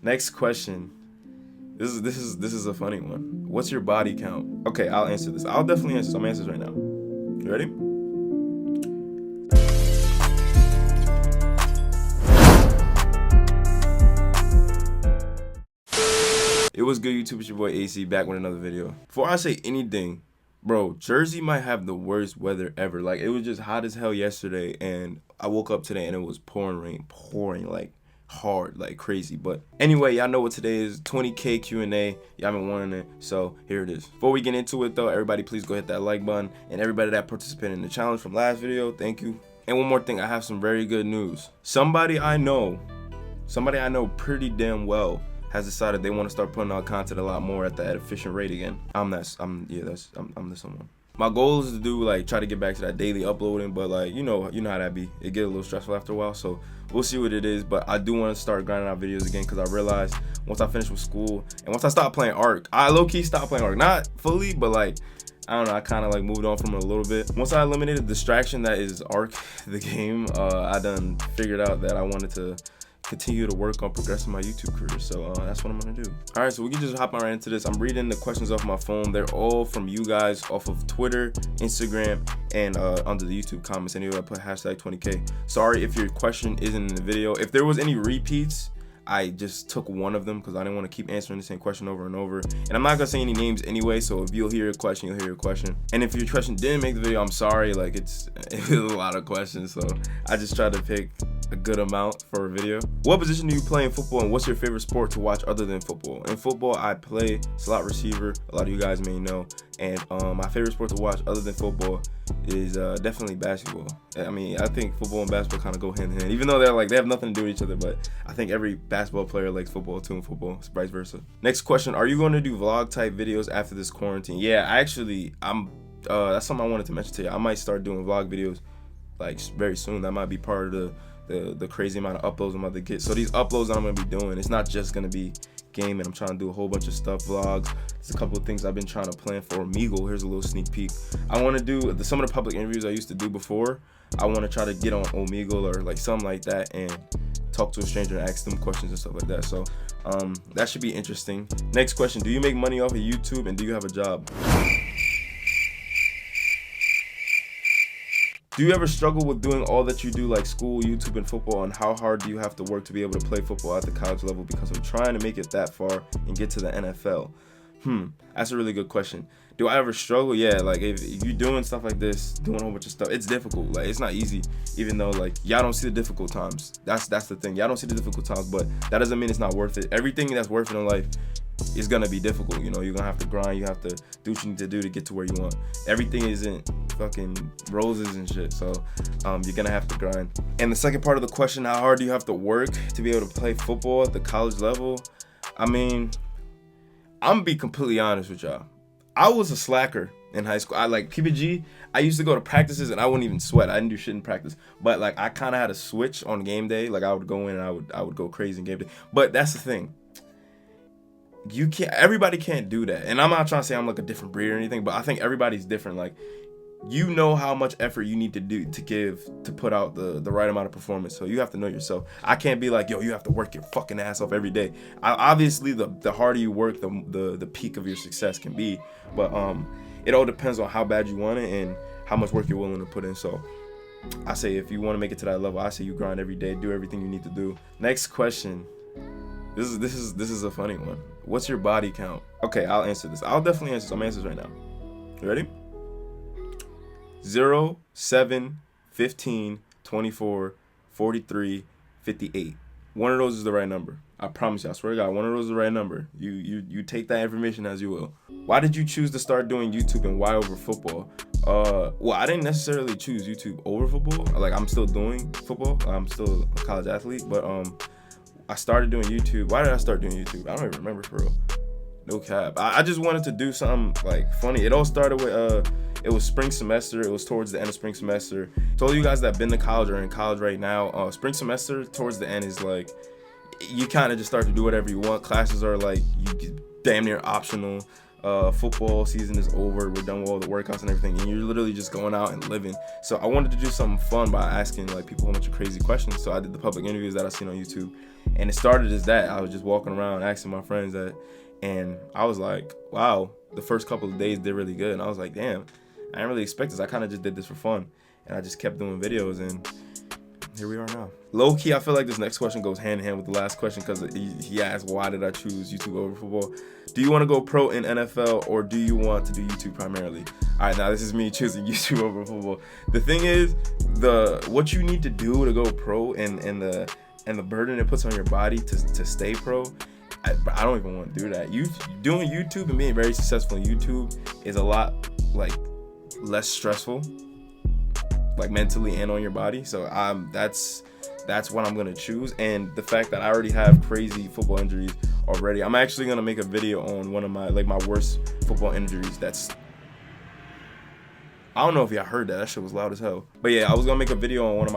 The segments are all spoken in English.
Next question. This is a funny one. What's your body count? Okay, I'll answer this. I'll definitely answer some answers right now. You ready? It was good, YouTube. It's your boy AC back with another video. Before I say anything, bro, Jersey might have the worst weather ever. Like, it was just hot as hell yesterday, and I woke up today and it was pouring rain, like hard, like crazy. But anyway, y'all know what today is. 20K Q&A. Y'all been wanting it, so here it is. Before we get into it though, everybody please go hit that like button, and everybody that participated in the challenge from last video, thank you. And one more thing, I have some very good news. Somebody I know pretty damn well has decided they want to start putting out content a lot more at that efficient rate again. I'm the someone. My goal is to do, like, try to get back to that daily uploading, but like, you know how that be. It get a little stressful after a while, so we'll see what it is. But I do want to start grinding out videos again, because I realized once I finish with school and once I stop playing Ark, I low-key stopped playing Ark. Not fully, but like, I don't know, I kind of like moved on from it a little bit. Once I eliminated the distraction that is Ark, the game, I done figured out that I wanted to continue to work on progressing my YouTube career, so that's what I'm gonna do. All right, so we can just hop right into this. I'm reading the questions off my phone. They're all from you guys off of Twitter, Instagram, and under the YouTube comments. Anyway, I put hashtag 20K. Sorry if your question isn't in the video. If there was any repeats, I just took one of them because I didn't want to keep answering the same question over and over. And I'm not gonna say any names anyway, so if you'll hear a question, you'll hear your question. And if your question didn't make the video, I'm sorry. Like, it was a lot of questions, so I just tried to pick a good amount for a video. What position do you play in football, and what's your favorite sport to watch other than football? In football, I play slot receiver. A lot of you guys may know. And my favorite sport to watch other than football is definitely basketball. I mean, I think football and basketball kind of go hand in hand, even though they have nothing to do with each other. But I think every basketball player likes football too, and football, vice versa. Next question: are you going to do vlog type videos after this quarantine? Yeah, actually, that's something I wanted to mention to you. I might start doing vlog videos like very soon. That might be part of the crazy amount of uploads I'm about to get. So these uploads that I'm gonna be doing, it's not just gonna be gaming. I'm trying to do a whole bunch of stuff, vlogs. There's a couple of things I've been trying to plan for Omegle. Here's a little sneak peek. I want to do some of the public interviews I used to do before. I want to try to get on Omegle or like something like that and talk to a stranger and ask them questions and stuff like that. So that should be interesting. Next question: do you make money off of YouTube, and do you have a job? Do you ever struggle with doing all that you do, like school, YouTube, and football, and how hard do you have to work to be able to play football at the college level? Because I'm trying to make it that far and get to the NFL. That's a really good question. Do I ever struggle? Yeah, like if you're doing stuff like this, doing a whole bunch of stuff, it's difficult. Like, it's not easy, even though like y'all don't see the difficult times. That's the thing. Y'all don't see the difficult times, but that doesn't mean it's not worth it. Everything that's worth it in life is gonna be difficult. You know, you're gonna have to grind. You have to do what you need to do to get to where you want. Everything isn't fucking roses and shit, so you're gonna have to grind. And the second part of the question: how hard do you have to work to be able to play football at the college level? I mean, I'm gonna be completely honest with y'all. I was a slacker in high school. I like PPG. I used to go to practices and I wouldn't even sweat. I didn't do shit in practice. But like, I kind of had a switch on game day. Like, I would go in and I would go crazy in game day. But that's the thing. Everybody can't do that. And I'm not trying to say I'm like a different breed or anything, but I think everybody's different. Like, you know how much effort you need to do to put out the right amount of performance. So you have to know yourself. I can't be like, yo, you have to work your fucking ass off every day. Obviously, the harder you work, the peak of your success can be. But it all depends on how bad you want it and how much work you're willing to put in. So I say, if you want to make it to that level, I say you grind every day, do everything you need to do. Next question. This is a funny one. What's your body count? Okay, I'll answer this. I'll definitely answer some answers right now. You ready? 0, 7, 15, 24, 43, 58. One of those is the right number. I promise you. I swear to God, one of those is the right number. You take that information as you will. Why did you choose to start doing YouTube, and why over football? Well, I didn't necessarily choose YouTube over football. Like, I'm still doing football. I'm still a college athlete, but I started doing YouTube. Why did I start doing YouTube? I don't even remember, for real. No cap. I just wanted to do something like funny. It all started with it was spring semester. It was towards the end of spring semester. To all you guys that have been to college or in college right now, spring semester towards the end is like, you kind of just start to do whatever you want. Classes are like, you damn near optional. football season is over, we're done with all the workouts and everything, and you're literally just going out and living. So I wanted to do something fun by asking like people a bunch of crazy questions. So I did the public interviews that I seen on YouTube, and it started as that. I was just walking around asking my friends that, and I was like, wow, the first couple of days did really good, and I was like, damn, I didn't really expect this. I kind of just did this for fun, and I just kept doing videos, and here we are now. Low key, I feel like this next question goes hand in hand with the last question, because he asked, why did I choose YouTube over football? Do you want to go pro in NFL, or do you want to do YouTube primarily? All right, now this is me choosing YouTube over football. The thing is, what you need to do to go pro and the burden it puts on your body to stay pro, I don't even want to do that. Doing YouTube and being very successful in YouTube is a lot like less stressful, like mentally and on your body. So that's what I'm gonna choose. And the fact that I already have crazy football injuries already, I'm actually gonna make a video on one of my worst football injuries. I don't know if y'all heard that. That shit was loud as hell. But yeah, I was gonna make a video on one of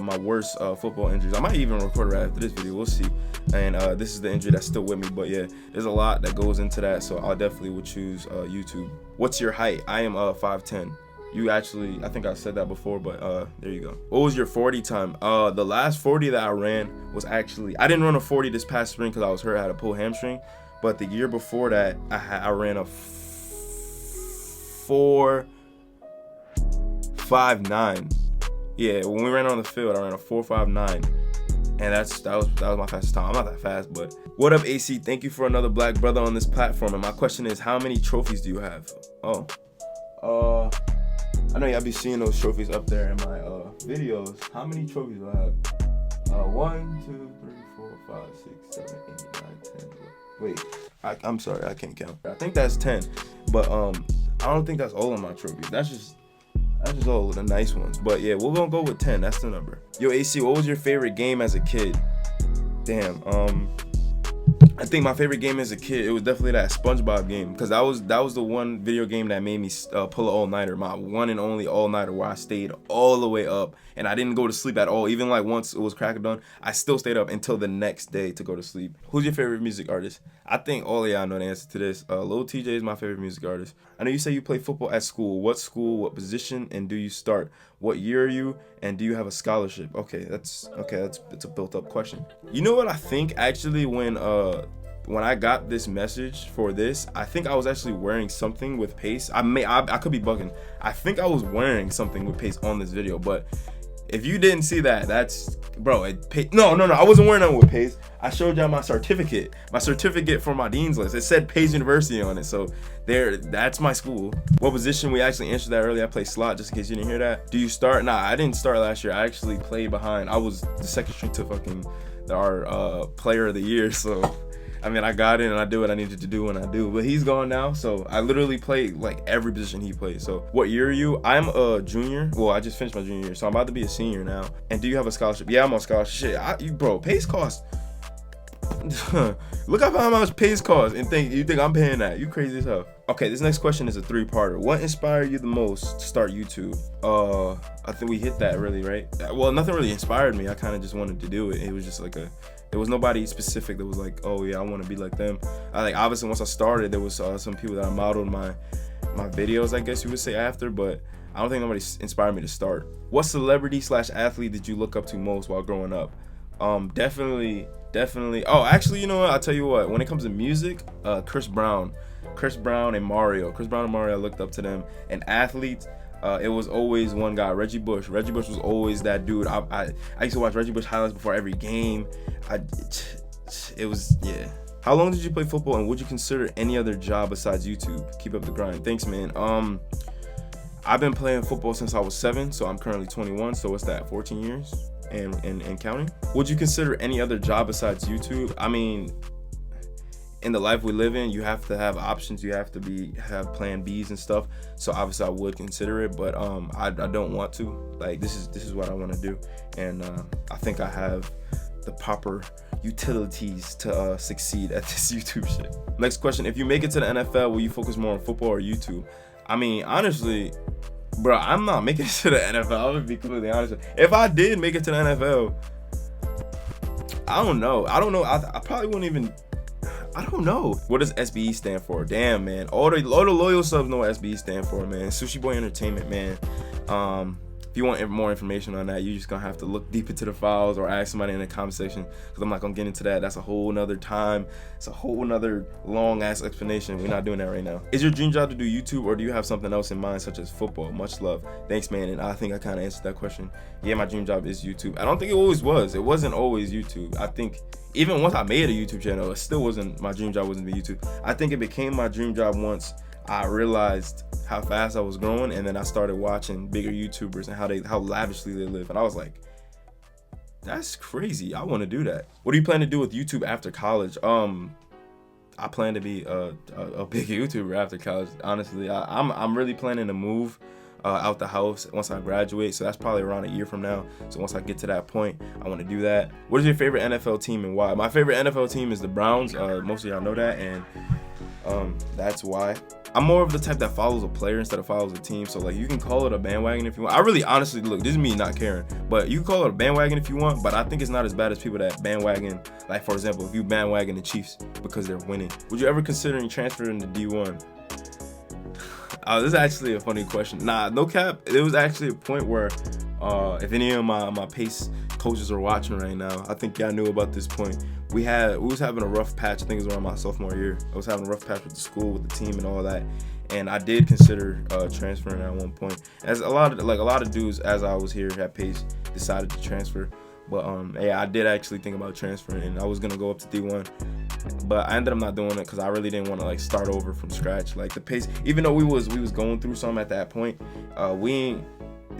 my worst football injuries. I might even record it after this video. We'll see. And this is the injury that's still with me. But yeah, there's a lot that goes into that. So I definitely would choose YouTube. What's your height? I am 5'10". You actually, I think I said that before, but there you go. What was your 40 time? The last 40 that I ran was actually, I didn't run a 40 this past spring because I was hurt. I had a pulled hamstring. But the year before that, I ran a 4.59. Yeah, when we ran on the field, I ran a 4.59, and that was my fastest time. I'm not that fast, but what up, AC? Thank you for another black brother on this platform. And my question is, how many trophies do you have? I know y'all be seeing those trophies up there in my videos. How many trophies do I have? 1, 2, 3, 4, 5, 6, 7, 8, 9, 10. Wait, I'm sorry, I can't count. I think that's 10, but I don't think that's all of my trophies. That's just all of the nice ones. But yeah, we're gonna go with 10. That's the number. Yo, AC, what was your favorite game as a kid? Damn. I think my favorite game as a kid, it was definitely that SpongeBob game, because that was the one video game that made me pull an all-nighter, my one and only all-nighter, where I stayed all the way up and I didn't go to sleep at all. Even like once it was crack of dawn, I still stayed up until the next day to go to sleep. Who's your favorite music artist? I think all of y'all know the answer to this. Lil TJ is my favorite music artist. I know you say you play football at school. What school, what position, and do you start? What year are you, and do you have a scholarship? Okay, it's a built-up question. You know what I think actually, when I got this message for this, I think I was actually wearing something with Pace. I could be bugging. I think I was wearing something with Pace on this video, but if you didn't see that, that's, bro, no, I wasn't wearing nothing with Pace. I showed y'all my certificate for my dean's list. It said Pace University on it, so that's my school. What position? We actually answered that earlier. I play slot, just in case you didn't hear that. Do you start? Nah, I didn't start last year. I actually played behind. I was the second string to our player of the year, so I mean, I got in and I do what I needed to do when I do. But he's gone now, so I literally play like every position he plays. So what year are you? I'm a junior. Well, I just finished my junior year, so I'm about to be a senior now. And do you have a scholarship? Yeah, I'm on scholarship. Shit, bro, Pace costs. Look up how much Pace costs and you think I'm paying that. You crazy as hell. Okay, this next question is a 3-parter. What inspired you the most to start YouTube? I think we hit that really, right? Well, nothing really inspired me. I kind of just wanted to do it. It was just like there was nobody specific that was like, oh yeah, I want to be like them. Obviously once I started, there was some people that I modeled my videos, I guess you would say, after, but I don't think nobody inspired me to start. What celebrity/athlete did you look up to most while growing up? Definitely. Oh, actually, you know what? I'll tell you what. When it comes to music, Chris Brown and Mario. I looked up to them. And athletes, it was always one guy, Reggie Bush. Reggie Bush was always that dude. I used to watch Reggie Bush highlights before every game. It was, yeah. How long did you play football, and would you consider any other job besides YouTube? Keep up the grind. Thanks, man. I've been playing football since I was 7, so I'm currently 21. So what's that? 14 years and counting. Would you consider any other job besides YouTube? I mean, in the life we live in, you have to have options. You have to have plan B's and stuff. So obviously I would consider it, but I don't want to. Like, this is what I want to do, and I think I have the proper utilities to succeed at this YouTube shit. Next question: if you make it to the NFL, will you focus more on football or YouTube? I mean, honestly, bro, I'm not making it to the NFL. I'm gonna be completely honest. If I did make it to the NFL, I don't know. I probably wouldn't even. I don't know. What does SBE stand for? Damn, man. All the loyal subs know what SBE stand for, man. Sushi Boy Entertainment, man. If you want more information on that, you're just gonna have to look deep into the files or ask somebody in the comment section, because I'm not gonna get into that. That's a whole nother time. It's a whole nother long ass explanation. We're not doing that right now. Is your dream job to do YouTube, or do you have something else in mind, such as football? Much love. Thanks, man. And I think I kind of answered that question. Yeah, my dream job is YouTube. I don't think it always was. It wasn't always YouTube. I think even once I made a YouTube channel, it still wasn't, my dream job wasn't to be YouTube. I think it became my dream job once I realized how fast I was growing, and then I started watching bigger YouTubers and how lavishly they live, and I was like, that's crazy. I want to do that. What do you plan to do with YouTube after college? I plan to be a big YouTuber after college. Honestly, I'm really planning to move out the house once I graduate, so that's probably around a year from now. So once I get to that point, I want to do that. What is your favorite NFL team and why? My favorite NFL team is the Browns. Most of y'all know that, and that's why. I'm more of the type that follows a player instead of follows a team. So like, you can call it a bandwagon if you want. I really honestly, look, this is me not caring, but you can call it a bandwagon if you want, but I think it's not as bad as people that bandwagon, like for example, if you bandwagon the Chiefs because they're winning. Would you ever consider transferring to D1? This is actually a funny question. Nah, no cap. There was actually a point where if any of my pace coaches are watching right now, I think y'all knew about this point. We was having a rough patch. I think it was around my sophomore year. I was having a rough patch with the school, with the team, and all that. And I did consider transferring at one point. As a lot of dudes, as I was here at Pace, decided to transfer. But yeah, I did actually think about transferring, and I was gonna go up to D1, but I ended up not doing it because I really didn't want to like start over from scratch. Like the Pace, even though we was going through some at that point,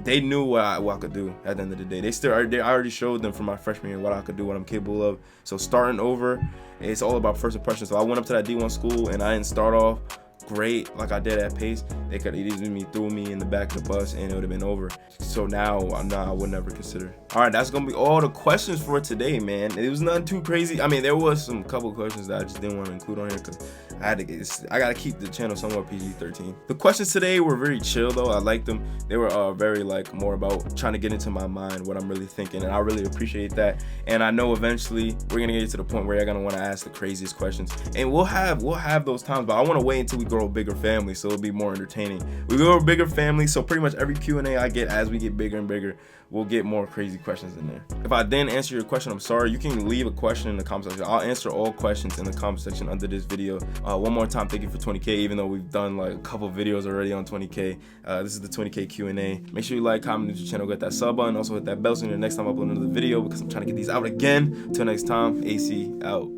they knew what I could do at the end of the day. I already showed them from my freshman year what I could do, what I'm capable of. So starting over, it's all about first impression. So I went up to that D1 school and I didn't start off great like I did at Pace. They could have easily threw me in the back of the bus and it would have been over. So now, I would never consider. All right, that's gonna be all the questions for today, man. It was nothing too crazy. I mean, there was some couple questions that I just didn't want to include on here because I gotta keep the channel somewhat PG-13. The questions today were very chill though. I liked them. They were very like more about trying to get into my mind, what I'm really thinking, and I really appreciate that. And I know eventually we're gonna get to the point where you're gonna want to ask the craziest questions, and we'll have those times. But I want to wait until we grow a bigger family, so it'll be more entertaining. We grow a bigger family, so pretty much every Q&A I get as we get bigger and bigger, we'll get more crazy questions in there. If I didn't answer your question, I'm sorry. You can leave a question in the comment section. I'll answer all questions in the comment section under this video. One more time, thank you for 20K, even though we've done like a couple videos already on 20K. This is the 20K Q&A. Make sure you like, comment to the channel, get that sub button, also hit that bell so you know the next time I upload another video, because I'm trying to get these out again. Till next time, AC out.